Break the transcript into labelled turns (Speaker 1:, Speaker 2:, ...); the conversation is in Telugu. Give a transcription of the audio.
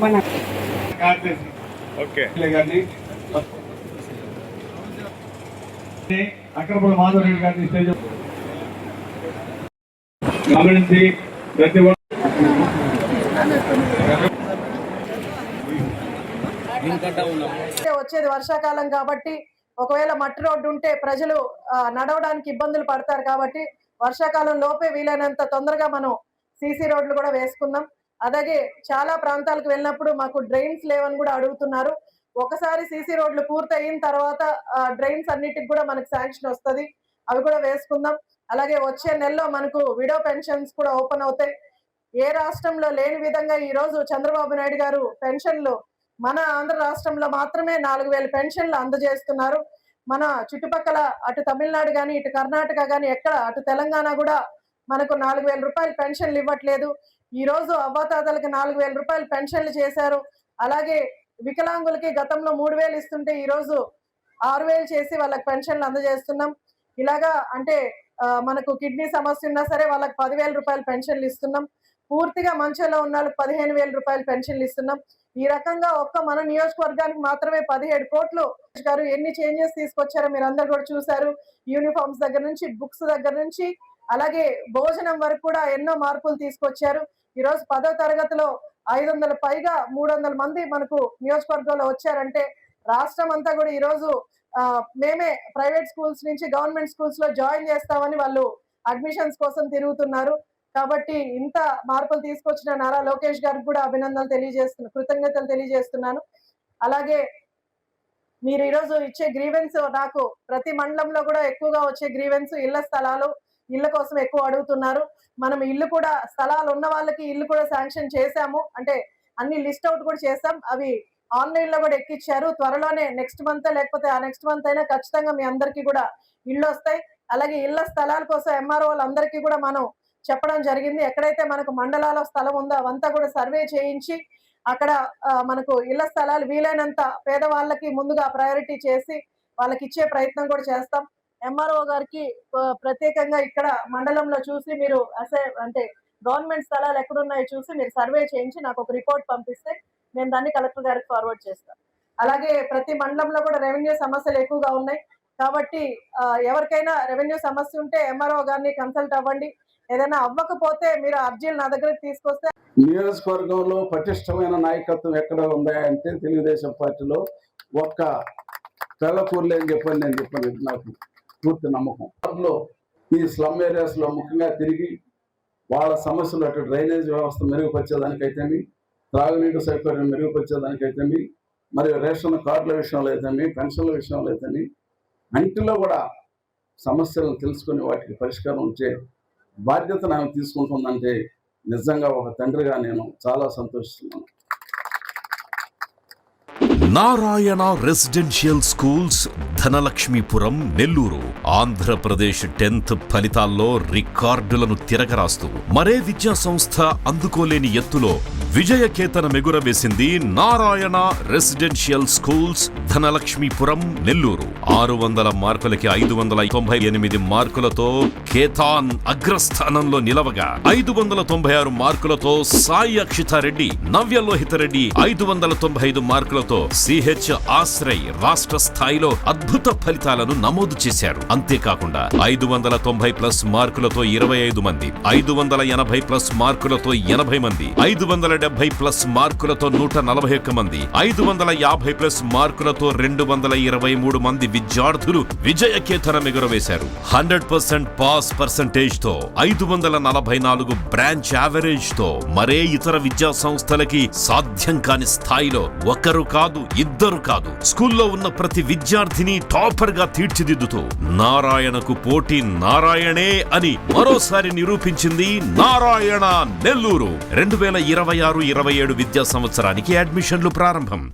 Speaker 1: మన
Speaker 2: అక్రమల మాధవరెడ్డి గారిని స్టేజ్ గమనించి ప్రతి
Speaker 3: వచ్చేది వర్షాకాలం కాబట్టి ఒకవేళ మట్టి రోడ్డు ఉంటే ప్రజలు నడవడానికి ఇబ్బందులు పడతారు కాబట్టి వర్షాకాలం లోపే వీలైనంత తొందరగా మనం సీసీ రోడ్లు కూడా వేసుకుందాం. అలాగే చాలా ప్రాంతాలకు వెళ్ళినప్పుడు మాకు డ్రైన్స్ లేవని కూడా అడుగుతున్నారు. ఒకసారి సీసీ రోడ్లు పూర్తి అయిన తర్వాత డ్రైన్స్ అన్నిటికి కూడా మనకు శాంక్షన్ వస్తుంది, అవి కూడా వేసుకుందాం. అలాగే వచ్చే నెలలో మనకు విడో పెన్షన్స్ కూడా ఓపెన్ అవుతాయి. ఏ రాష్ట్రంలో లేని విధంగా ఈ రోజు చంద్రబాబు నాయుడు గారు పెన్షన్లు మన ఆంధ్ర రాష్ట్రంలో మాత్రమే 4000 పెన్షన్లు అందజేస్తున్నారు. మన చుట్టుపక్కల అటు తమిళనాడు కానీ ఇటు కర్ణాటక కానీ ఎక్కడ అటు తెలంగాణ కూడా మనకు 4000 రూపాయలు పెన్షన్లు ఇవ్వట్లేదు. ఈ రోజు అవ్వాతాతలకి 4000 రూపాయలు పెన్షన్లు చేశారు. అలాగే వికలాంగులకి గతంలో 3000 ఇస్తుంటే ఈ రోజు 6000 చేసి వాళ్ళకి పెన్షన్లు అందజేస్తున్నాం. ఇలాగా అంటే మనకు కిడ్నీ సమస్య ఉన్నా సరే వాళ్ళకి 10,000 రూపాయలు పెన్షన్లు ఇస్తున్నాం. పూర్తిగా మంచంలో ఉన్న వాళ్ళకి 15,000 రూపాయలు పెన్షన్లు ఇస్తున్నాం. ఈ రకంగా ఒక్క మన నియోజకవర్గానికి మాత్రమే 17 కోట్లు గారు ఎన్ని చేంజెస్ తీసుకొచ్చారో మీరు అందరు కూడా చూసారు. యూనిఫామ్స్ దగ్గర నుంచి, బుక్స్ దగ్గర నుంచి, అలాగే భోజనం వరకు కూడా ఎన్నో మార్పులు తీసుకొచ్చారు. ఈ రోజు 10వ తరగతిలో 500 పైగా 300 మంది మనకు నియోజకవర్గంలో వచ్చారంటే రాష్ట్రం అంతా కూడా ఈ రోజు మేమే ప్రైవేట్ స్కూల్స్ నుంచి గవర్నమెంట్ స్కూల్స్ లో జాయిన్ చేస్తామని వాళ్ళు అడ్మిషన్స్ కోసం తిరుగుతున్నారు. కాబట్టి ఇంత మార్పులు తీసుకొచ్చిన నారా లోకేష్ గారికి కూడా అభినందనలు కృతజ్ఞతలు తెలియజేస్తున్నాను. అలాగే మీరు ఈరోజు ఇచ్చే గ్రీవెన్స్ నాకు ప్రతి మండలంలో కూడా ఎక్కువగా వచ్చే గ్రీవెన్స్ ఇళ్ల స్థలాలు, ఇళ్ల కోసం ఎక్కువ అడుగుతున్నారు. మనం ఇల్లు కూడా స్థలాలు ఉన్న వాళ్ళకి ఇల్లు కూడా శాంక్షన్ చేశాము, అంటే అన్ని లిస్ట్ అవుట్ కూడా చేసాం. అవి ఆన్లైన్ లో కూడా ఎక్కిచ్చారు. త్వరలోనే నెక్స్ట్ మంత్ లేకపోతే ఆ నెక్స్ట్ మంత్ అయినా ఖచ్చితంగా మీ అందరికీ కూడా ఇళ్ళు వస్తాయి. అలాగే ఇళ్ల స్థలాల కోసం ఎంఆర్ఓ వాళ్ళందరికీ కూడా మనం చెప్పడం జరిగింది. ఎక్కడైతే మనకు మండలాల స్థలం ఉందో అవంతా కూడా సర్వే చేయించి అక్కడ మనకు ఇళ్ల స్థలాలు వీలైనంత పేదవాళ్ళకి ముందుగా ప్రయారిటీ చేసి వాళ్ళకి ఇచ్చే ప్రయత్నం కూడా చేస్తాం. ఎంఆర్ఓ గారికి ప్రత్యేకంగా ఇక్కడ మండలంలో చూసి మీరు అంటే గవర్నమెంట్ స్థలాలు ఎక్కడున్నాయో చూసి మీరు సర్వే చేయించి నాకు ఒక రిపోర్ట్ పంపిస్తే నేను దాన్ని కలెక్టర్ గారికి ఫార్వర్డ్ చేస్తాను. అలాగే ప్రతి మండలంలో కూడా రెవెన్యూ సమస్యలు ఎక్కువగా ఉన్నాయి కాబట్టి ఎవరికైనా రెవెన్యూ సమస్య ఉంటే ఎంఆర్ఓ గారిని కన్సల్ట్ అవ్వండి. ఏదైనా అవ్వకపోతే మీరు అర్జీలు నా దగ్గరికి తీసుకొస్తే.
Speaker 4: నియోజకవర్గంలో పటిష్టమైన నాయకత్వం ఎక్కడ ఉందా అంటే తెలుగుదేశం పార్టీలో ఒక్క తెల్లకూరులే అని చెప్పని నేను చెప్పాను. నాకు పూర్తి నమ్మకం. ఈ స్లమ్ ఏరియాస్ లో ముఖ్యంగా తిరిగి వాళ్ళ సమస్యలు అటు డ్రైనేజ్ వ్యవస్థ మెరుగుపరిచేదానికైతేమి, త్రాగునీటి సౌకర్యం మెరుగుపరిచేదానికైతేమి, మరియు రేషన్ కార్డుల విషయంలో అయితేమి, పెన్షన్ల విషయంలో అయితేమి, అన్నింటిలో కూడా సమస్యలను తెలుసుకుని వాటికి పరిష్కారం ఉంచే బాధ్యతను ఆమె తీసుకుంటుందంటే నిజంగా ఒక తండ్రిగా నేను చాలా సంతోషిస్తున్నాను.
Speaker 5: Narayana residential schools Dhanalakshmipuram, Nellore. Andhra Pradesh 10th ఫలితాల్లో రికార్డులను తిరగరాస్తూ మరే విద్యా సంస్థ అందుకోలేని ఎత్తులో విజయకేతనం ఎగురవేసింది నారాయణ రెసిడెన్షియల్ స్కూల్స్ ధనలక్ష్మీపురం, నెల్లూరు. 600 మార్కులకి 598 మార్కులతో కేతాన్ అగ్రస్థానంలో నిలవగా 596 మార్కులతో సాయి అక్షితారెడ్డి, నవ్యలోహిత రెడ్డి 595 మార్కులతో సిహెచ్ ఆశ్రయ్ రాష్ట్ర స్థాయిలో అద్భుత ఫలితాలను నమోదు చేశారు. అంతేకాకుండా 590+ మార్కులతో 25 మంది, 580+ మార్కులతో 80 మంది, 570+ మార్కులతో 141 మంది, 550+ మార్కులతో 223 మంది విద్యార్థులు విజయకేతనం ఎగురవేశారు. 100% పాస్ పర్సెంటేజ్ తో 544 బ్రాంచ్ యావరేజ్ తో మరే ఇతర విద్యా సంస్థలకి సాధ్యం కాని స్థాయిలో ఒకరు కాదు, ఇద్దరు కాదు, స్కూల్లో ఉన్న ప్రతి విద్యార్థిని టాపర్ గా తీర్చిదిద్దుతూ నారాయణకు పోటీ నారాయణే అని మరోసారి నిరూపించింది నారాయణ నెల్లూరు. 2026-27 విద్యా సంవత్సరానికి అడ్మిషన్లు ప్రారంభం.